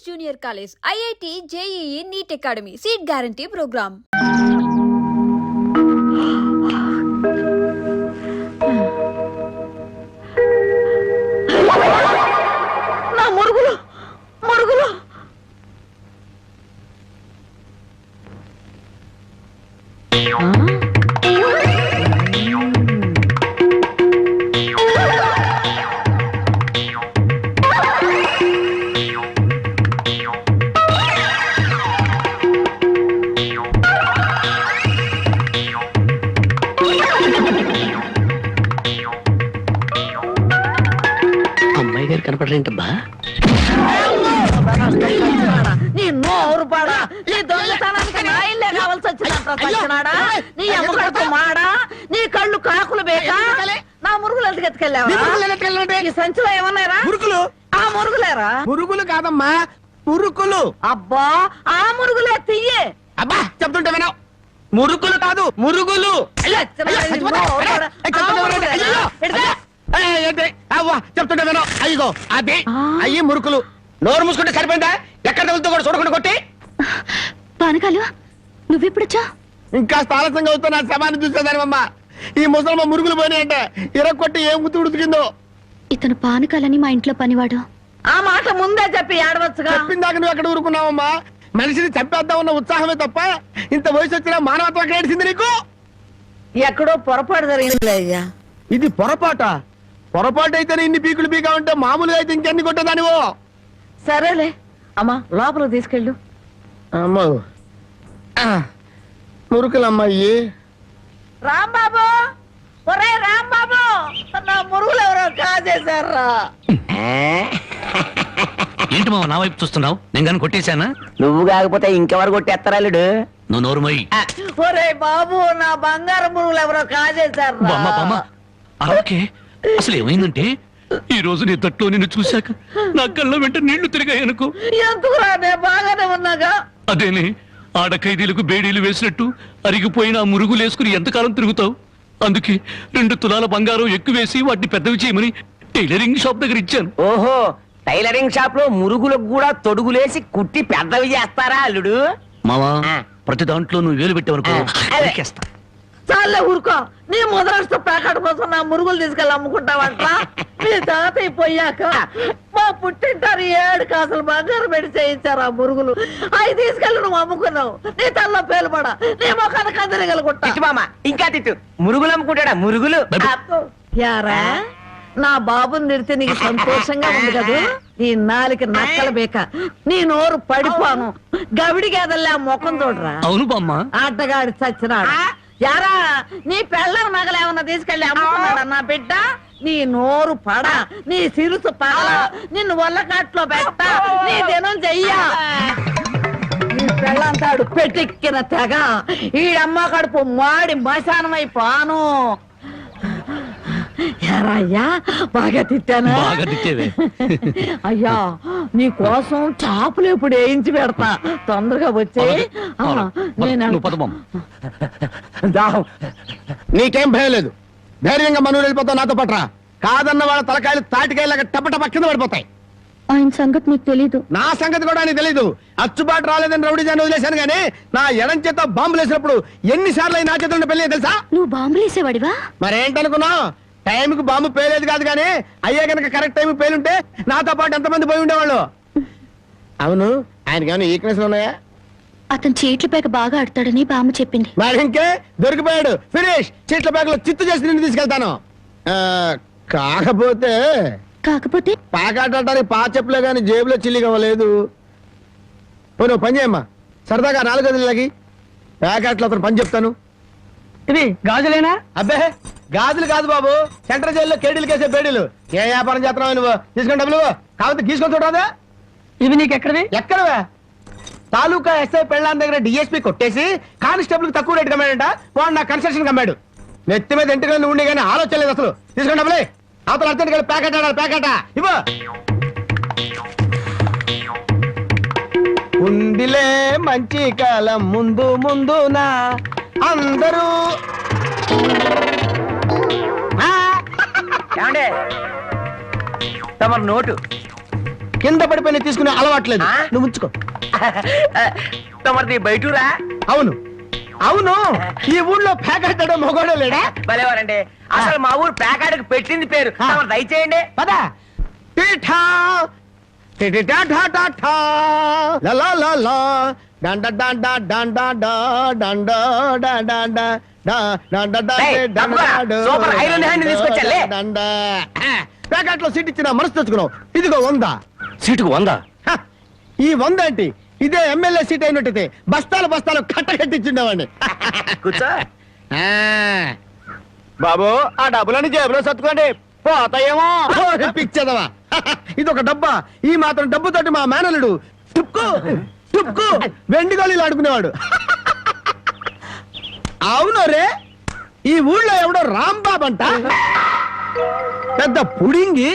Junior College, IIT, JEE, NEET Academy, Seat Guarantee Program. Na Murugulo. అమ్మాయి గారు కనపడలేంటబ్బా. నీ నోరు పాడా, నీ దొంగతనానికి నా ఇల్లే కావాల్సి వచ్చినాడా? నీ అమ్మకడుపు మాడా, నీ కళ్ళు కాకులు బేకా? నా మురుగులు ఎందుకు ఎత్తుకెళ్ళావా? ఈ సంచిలో ఏమన్నారా? మురుకులు. ఆ మురుగులేరా? మురుగులు కాదమ్మా, మురుకులు. అబ్బా, ఆ మురుగులే తియ్యే. అబ్బా చెప్తుంటే వినావు. మురుకులు కాదు, మురుగులు. చెప్తుంటే వినావు. అయ్యో అదే అయ్యి మురుకులు. నోరు మూసుకుంటే సరిపోయిందా? ఎక్కడ తగులుతో కూడా చూడకుండా కొట్టి. పానకాలు నువ్వెప్పుడొచ్చా? ఇంకా ఆలస్యంగా అవుతా నా శవాన్ని చూసేదానివమ్మా. ఈ ముసలమ్మ మురుగులు పోయినాయంటే ఇరక్కొట్టి ఏం గుర్తు ఉడుతుకిందో. ఇతను పానకాలని మా ఇంట్లో పనివాడు. ఆ మాట ముందే చెప్పి ఏడవచ్చుగా. చెప్పిందాక నువ్వు ఎక్కడ ఊరుకున్నావమ్మా? మనిషిని చంపేద్దాం ఉన్న ఉత్సాహమే తప్ప ఇంత వయసు వచ్చినా మానవత్వం ఎక్కడ ఏడిసింది నీకు? ఎక్కడో పొరపాటు జరిగిందిలే అయ్యా. ఇది పొరపాట. పొరపాటు అయితేనే ఇన్ని పీకులు పీకా ఉంటే మామూలుగా అయితే ఇంకెన్ని కొట్టేదానివో. సరేలే అమ్మా, లోపల తీసుకెళ్ళు. అమ్మో మురుకులమ్మాయి. రాంబాబు, ఒరే రాంబాబు, నా మురుగులు ఎవరో కాజేశారా? ఏంటి మావ నా వైపు చూస్తున్నావు? నేను కానీ కొట్టేశానా? నువ్వు కాకపోతే ఇంకెవరు కొట్టేస్తారాలుడు? నువ్వు నోరుమోయి. ఒరే బాబు, నా బంగారు మురుగులు ఎవరో కాజేశారా? అలాగే అసలు ఏమైందంటే ఈ రోజు నీ తట్లో నిన్ను చూశాక నా కళ్ళ వెంట నీళ్లు తిరిగాయనుకో. ఎందుకురా, నేను బాగానే ఉన్నాగా. అదేనే ఆడ ఖైదీలకు బేడీలు వేసినట్టు అరిగిపోయిన ఆ మురుగులు వేసుకుని ఎంతకాలం తిరుగుతావు? అందుకే 2 తులాల బంగారం ఎక్కువేసి వాటిని పెద్దవి చేయమని టైలరింగ్ షాప్ దగ్గర ఇచ్చాను. ఓహో, టైలరింగ్ షాప్ లో మురుగులకు కూడా తొడుగులేసి కుట్టి పెద్దవి చేస్తారా అల్లుడు? మావా, ప్రతి దాంట్లో నువ్వు వేలు పెట్టావనుకో నరికేస్తా. చాలే ఊరుకో. నీ మొదలస్తూ ప్యాకెట్ కోసం నా మురుగులు తీసుకెళ్ళి అమ్ముకుంటావంట. మీ తాతయ్య పోయాక మా పుట్టింటారు 7 కాసులు బంగారం పెట్టి చేయించారు ఆ మురుగులు. అవి తీసుకెళ్ళి నువ్వు అమ్ముకున్నావు. నీ తల్లో పేలుపడా, నీ మొఖాన్ని కందరగలుగుంటా. తిట్టు మామ, ఇంకా తిట్టు. మురుగులు అమ్ముకుంటాడా? మురుగులు. యారా, నా బాబుని నిడితే నీకు సంతోషంగా ఉంది కదూ? నీ నాలికి నక్కల బేక, నీ నోరు పడిపోను. గవిడి గేదల్లా ముఖం చూడరా. అవును బామ్మ. ఆటగాడి చచ్చినాడు. యారా, నీ పెళ్ళం నగలేమన్నా తీసుకెళ్ళి అమ్ముకున్నాడా నా బిడ్డ? నీ నోరు పడ, నీ సిరుసు పగల, నిన్ను వల్లకాట్లో పెట్ట, నీ దినం చెయ్యా. నీ పెళ్ళంతాడు పెట్టెక్కిన తెగ, ఈడమ్మ కడుపు మాడి మశానమైపోను. అయ్యా, బాగా తిట్టానా? బాగా తిట్టేవే. అయ్యా, నీ కోసం చాపులు ఇప్పుడు వేయించి పెడతా. తొందరగా వచ్చే. నీకేం భయం లేదు. ధైర్యంగా మనూరు వెళ్ళిపోతావు నాతో పట్రా. కాదన్న వాళ్ళ తలకాయలు తాటికాయలాగా టపటప కింద పడిపోతాయి. ఆయన సంగతి నీకు తెలీదు. నా సంగతి కూడా నీకు తెలీదు. అచ్చుబాటు రాలేదని రౌడీ జాన్ని వదిలేశాను గానీ నా ఎడం చేత బాంబులు వేసినప్పుడు ఎన్నిసార్లు నా చేతుల్లో పెళ్ళి తెలుసా? నువ్వు బాంబులు వేసేవాడివా? మరేంటనుకున్నావు? టైంకి బాంబు పేలేదు కాదు కానీ అయ్యే కనుక కరెక్ట్ టైం పేలుంటే నాతో పాటు ఎంతమంది పోయి ఉండేవాళ్ళు. అవును, ఆయనకి ఏమైనా ఈక్నెస్ ఉన్నాయా? అతను చీట్ల పేక బాగా ఆడతాడని బామ్మ చెప్పింది. మరి ఇంకే దొరికిపోయాడు. ఫినిష్. చీట్ల బ్యాగులో చిత్తు చేసి నిన్ను తీసుకెళ్తాను. కాకపోతే పాకాటానికి పా చెప్పులే గాని జేబులో చిల్లిగా లేదు. పోను పని చేయమ్మా, సరదాగా 4 గదులకి ప్యాకెట్లు అతను పని చెప్తాను. ఇది గాజులేనా? అబ్బే గాజులు కాదు బాబు, సెంట్రల్ జైల్లో కేడీలు కేసే బేడీలు. ఏ వ్యాపారం చేస్తున్నావు నువ్వు? తీసుకుని డబ్బులు కాకపోతే గీసుకొని చూడరాదా? ఇవి నీకు ఎక్కడవి? ఎక్కడవే? తాలూకా ఎస్ఐ పెళ్ళాన్ దగ్గర డిఎస్పీ కొట్టేసి కానిస్టేబుల్ కు తక్కువ రేటు కమ్మాడంట. వాడు నా కన్స్ట్రక్షన్ కమ్మాడు. నెత్తి మీద ఇంటికి ఉండి కానీ ఆలోచన లేదు అసలు. తీసుకుని డబ్బులే. అవతల అర్జెంట్ గా ప్యాకెట్ ఆడాలి. ప్యాకెట్ ఇవ్వ. ఉందిలే మంచి కాలం ముందు ముందునా అందరూ. తమరు నోటు కింద పడిపోయిన తీసుకునే అలవాట్లేదు నువ్వు ఉంచుకో. తమది బయటూరా? అవును అవును, ఈ ఊళ్ళో ప్యాకెట్ మొగోడే లేడా? భలేవారండి. అసలు మా ఊరు ప్యాకాడికి పెట్టింది పేరు. తమరు దయచేయండి. పదా టీఠా టిటిటా ఠా ఠా ఠా లా లా లా లా డండ డండ డండ డా డండ డండ డండ డా డండ డండ ఏయ్, డండ తప్పుగా. సూపర్ ఐరన్ హ్యాండ్ తీసుకొచ్చాలే. డండ ప్యాకెట్ లో సీట్ ఇచ్చిన మనసు తెచ్చుకున్నావు. ఇదిగో 100. సీటుకు 100. హ, ఈ 100 ఏంటి? ఇదే ఎమ్మెల్యే సీట్ అయినట్టయితే బస్తాలు బస్తాలు కట్టకట్టించుండేవాడిని. కూర్చో. బాబు ఆ డబ్బులని జేబులో సర్దుకోండి, పోతాయేమో. పిచ్చదవా, ఇది ఒక డబ్బా. ఈ మాత్రం డబ్బుతోటి మా మేనలుడు టుక్కు టుక్కు వెండి గోళీలు ఆడుకునేవాడు. అవును రే, ఈ ఊళ్ళో ఎవడో రాంబాబు అంట పెద్ద పుడింగి.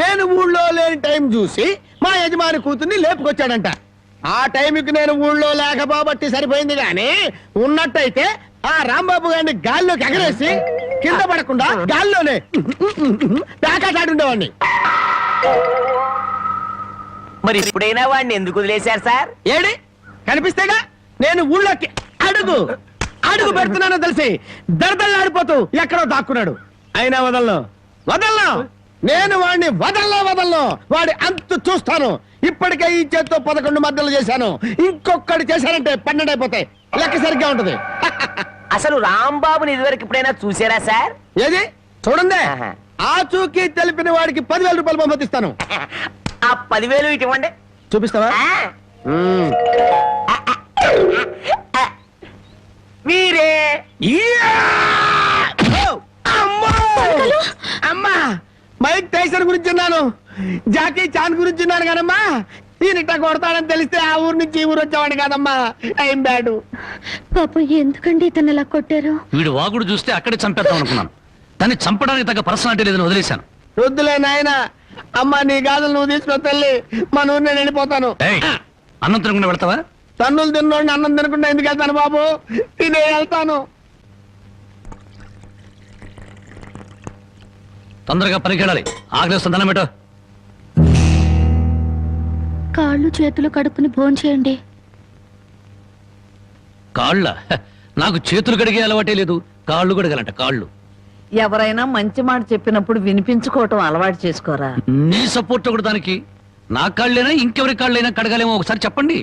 నేను ఊళ్ళో లేని టైం చూసి మా యజమాని కూతుర్ని లేపుకొచ్చాడంట. ఆ టైంకి నేను ఊళ్ళో లేకపోబట్టి సరిపోయింది గాని, ఉన్నట్టయితే ఆ రాంబాబు గారిని గాల్లోకి ఎగరేసి కింద పడకుండా గాల్లోనే ప్యాకెట్ మరి ఇప్పుడైనా వాడిని ఎందుకు వదిలేశారు సార్? ఏడి కనిపిస్తేగా నేను ఊళ్ళోకి అడుగు అడుగు పెడుతున్నానో తెలిసి దడదళ్ళాడిపోతూ ఎక్కడో దాక్కున్నాడు. అయినా వదలను వదలను, నేను వాడిని వదలను. వాడి అంతు చూస్తాను. ఇప్పటికే ఈ చేత్తో 11 మద్దలు చేశాను. ఇంకొకటి చేశానంటే 12 అయిపోతాయి. లెక్క సరిగ్గా ఉంటది. అసలు రాంబాబుని ఇదివరకు ఎప్పుడైనా చూసారా సార్? ఏది చూడండి, ఆహా. ఆ చూకి తెలిపిన వాడికి 10,000 రూపాయలు పంపిస్తాను. ఆ 10,000 ఇటు ఇవ్వండి. చూపిస్తావా? ఆ, మ్మ్. మీరే. యా! ఓ! అమ్మో! అమ్మా, మైక్ టైసన్ గురించి విన్నాను, జాకీ చాన్ గురించి విన్నాను కానమ్మా, ఈయనిట్ట కొడతాడని తెలిస్తే ఆ ఊరు నుంచి ఈ ఊరు వచ్చేవాడు కాదమ్మా. Time bad. పాపం ఎందుకండి ఇతను అలా కొట్టారు? వీడు వాగుడు చూస్తే అక్కడే చంపేద్దాం అనుకున్నాను. దాన్ని చంపడానికి తగ్గ పర్సనాలిటీ లేదని వదిలేశాను. వద్దులే నాయన, అమ్మా నీ గాజులు నువ్వు తీసుకుని తల్లి, మన ఊరు నేను వెళ్ళిపోతాను. ఏయ్, అన్నం తినకుండా వెళ్తావా? తన్నులు తిన్నోడిని అన్నం తినకుండా ఎందుకు వెళ్తాను బాబు? తినే వెళ్తాను. తొందరగా పరిగెడాలి. ఆగ్రహిస్తుంది దండం పెట్టు. కాళ్ళు చేతులు కడుక్కుని భోంచేయండి. కాళ్ళ నాకు చేతులు కడిగే అలవాటే లేదు, కాళ్ళు కడగాలంట. కాళ్ళు ఎవరైనా మంచి మాట చెప్పినప్పుడు వినిపించుకోవటం అలవాటు చేసుకోరా. నీ సపోర్ట్ ఒకటి దానికి. నా కాళ్ళైనా ఇంకెవరి కాళ్ళైనా కడగాలేమో ఒకసారి చెప్పండి.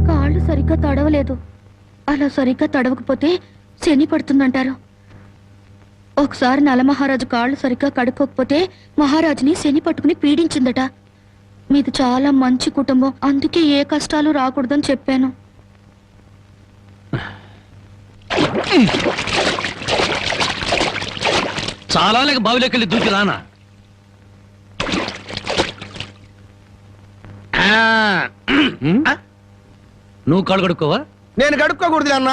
కాళ్ళు సరిగ్గా తడవలేదు. అలా సరిగ్గా తడవకపోతే శని పడుతుందంటారు. ఒకసారి నలమహారాజు కాళ్ళు సరిగ్గా కడుక్కోకపోతే మహారాజుని శని పట్టుకుని పీడించిందట. మీది చాలా మంచి కుటుంబం, అందుకే ఏ కష్టాలు రాకూడదని చెప్పాను. చాలా లేక బావిలోకి దూకి రానా? నువ్వు కాళ్ళు కడుక్కోవా? నేను కడుక్కోకూడదు అన్న.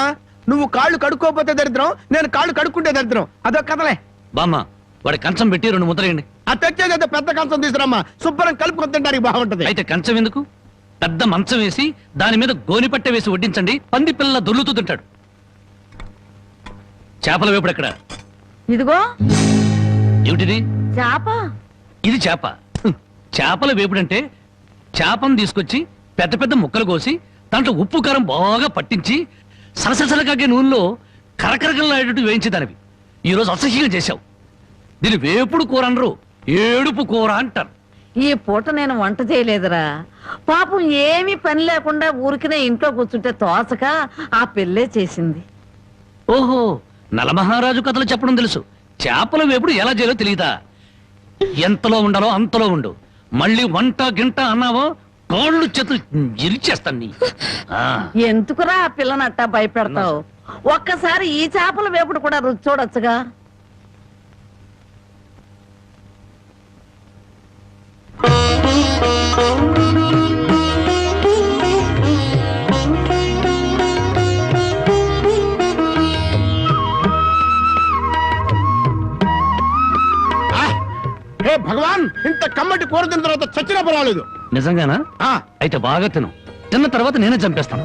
నువ్వు కాళ్ళు కడుక్కోకపోతే దరిద్రం, నేను కాళ్ళు కడుక్కుంటే దరిద్రం. అదొక కథలే. బామ్మ, వాడి కంచం పెట్టి 2 ముద్రయండి. ఆ తెచ్చేది పెద్ద కంచం తీసుకురమ్మా, శుభ్రం కలుపుకొని తింటానికి బాగుంటది. అయితే కంచం ఎందుకు, పెద్ద మంచం వేసి దాని మీద గోనిపట్ట వేసి వడ్డించండి. పంది పిల్ల దొర్లుతూ తింటాడు. చేపల వేపుడు ఎక్కడ? ఇదిగో ఏమిటిది? చేప. ఇది చేప. చేపల వేపుడంటే చేపను తీసుకొచ్చి పెద్ద పెద్ద ముక్కలు కోసి దాంట్లో ఉప్పు కారం బాగా పట్టించి సలసలకాగే నూనెలో కరకరకలాడేటట్టు వేయించేదానివి. ఈరోజు అసహ్యంగా చేశావు. దీని వేపుడు కూర అనరు, ఏడుపు కూర అంటారు. ఈ పూట నేను వంట చేయలేదురా. పాపం ఏమీ పని లేకుండా ఊరికినే ఇంట్లో కూర్చుంటే తోసక ఆ పెళ్ళే చేసింది. ఓహో, నలమహారాజు కథలు చెప్పడం తెలుసు, చేపల వేపుడు ఎలా చేయాలో తెలియదా? ఎంతలో ఉండాలో అంతలో ఉండు. మళ్ళీ వంట గింట అన్నావో కాళ్ళు చేతులు ఇరిచేస్తాను నీ. ఆ. ఎందుకురా ఆ పిల్లనట్టా భయపెడతావు? ఒక్కసారి ఈ చేపల వేపుడు కూడా రుచి చూడొచ్చుగా. హే భగవాన్, ఇంత కమ్మటి కూర తిన్న తర్వాత చచ్చినా పర్వాలేదు. నిజంగానా? ఆ, అయితే బాగా తిను. తిన్న తర్వాత నేనే చంపేస్తాను.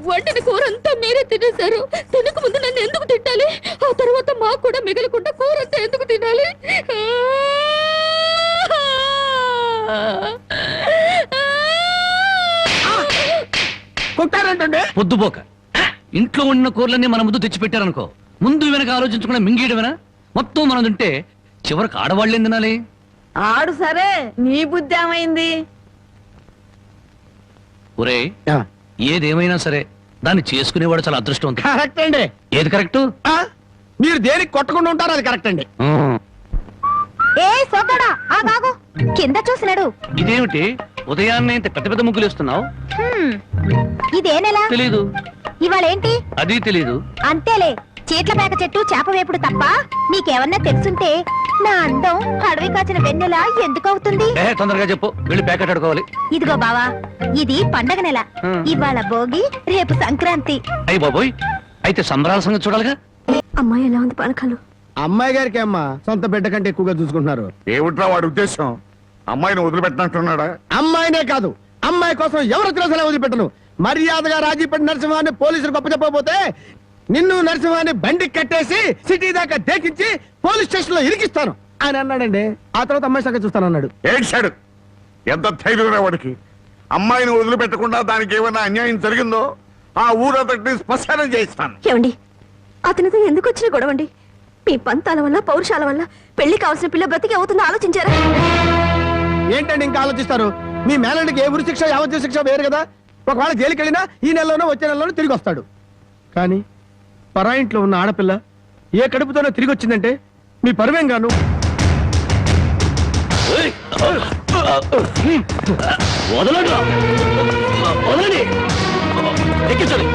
వండిన కూర అంతా మీరే తినేశారు. తినక ముందు నన్ను ఎందుకు తిట్టాలి? ఆ తర్వాత మాకు కూడా మిగలకుండా కూర అంతా ఎందుకు తినాలి? కొట్టారంటే పొద్దుపోక ఇంట్లో ఉన్న కూరలన్నీ మన ముందు తెచ్చిపెట్టారనుకో, ముందు వెనక ఆలోచించకుండా మింగేయడమేనా? మొత్తం మనం తింటే చివరికి ఆడవాళ్ళేం తినాలి? ఆడు సరే, నీ బుద్ధి ఏమైంది? ఒరే, ఏదేమైనా సరే దాన్ని చేసుకునేవాడు చాలా అదృష్టవంతుడు. కరెక్ట్ అండి. ఏది కరెక్ట్? మీరు దేనికి కొట్టకుండా ఉంటారో అది కరెక్ట్ అండి. ఏ సోదడా ఆ బాగు కింద చూసినాడు. ఇదేమిటి ఉదయాన్నే ఇంత పెద్ద పెద్ద ముగ్గులు వేస్తున్నావు? ఇదే నెల తెలీదు. ఇవాళేంటి? అది తెలీదు. అంతేలే, చీట్ల పేక చెట్టు చేప వేపుడు తప్ప నీకేమన్నా తెలుసుంటే నా అందం అడవి కాచిన వెన్నెల ఎందుకు అవుతుంది? తొందరగా చెప్పు, వెళ్ళి ప్యాకెట్ ఆడుకోవాలి. ఇదిగో బావా, ఇది పండగ నెల. ఇవాళ భోగి, రేపు సంక్రాంతి. అయ్యి బాబోయ్, అయితే సంబరాల సంగతి చూడాలిగా. అమ్మాయి ఎలా ఉంది పలకలు? అమ్మాయి గారికి అమ్మా సొంత బిడ్డ కంటే ఎక్కువగా చూసుకుంటున్నారు. ఏమిట్రా వాడి ఉద్దేశం? అమ్మాయిని వదిలిపెట్టినట్టున్నాడా? అమ్మాయినే కాదు, అమ్మాయి కోసం ఎవరు తెలిసిన వదిలిపెట్టను. మర్యాదగా రాజీపడి నరసింహాన్ని పోలీసులు గొప్ప చెప్పకపోతే నిన్ను నరసింహాన్ని బండికి కట్టేసి సిటీ దాకా దేకించి పోలీస్ స్టేషన్ లో ఇరికిస్తాను అని అన్నాడండి. ఆ తర్వాత అమ్మాయి సంగతి చూస్తానన్నాడు. ఏడ్చాడు. ఎంత ధైర్యం వాడికి! అమ్మాయిని వదిలిపెట్టకుండా దానికి ఏమైనా అన్యాయం జరిగిందో ఆ ఊరంతటిని శ్మశానం చేయిస్తాను. ఏమండి, అతనితో ఎందుకు వచ్చిన గొడవండి? మీ పంతాల వల్ల, పౌరుషాల వల్ల పెళ్లి కావాల్సిన పిల్ల బ్రతికి అవుతుందో ఆలోచించారా? ఏంటండి ఇంకా ఆలోచిస్తారు? మీ మేనడికి ఏ ఉరి శిక్ష యావజ్జీవ శిక్ష వేరు కదా. ఒకవేళ జైలుకి వెళ్ళినా ఈ నెలలోనో వచ్చే నెలలోనో తిరిగి వస్తాడు. కానీ పరాయింట్లో ఉన్న ఆడపిల్ల ఏ కడుపుతోనో తిరిగి వచ్చిందంటే మీ పరువేం గాను. వదలండి, వదలండి, ఎక్కించండి.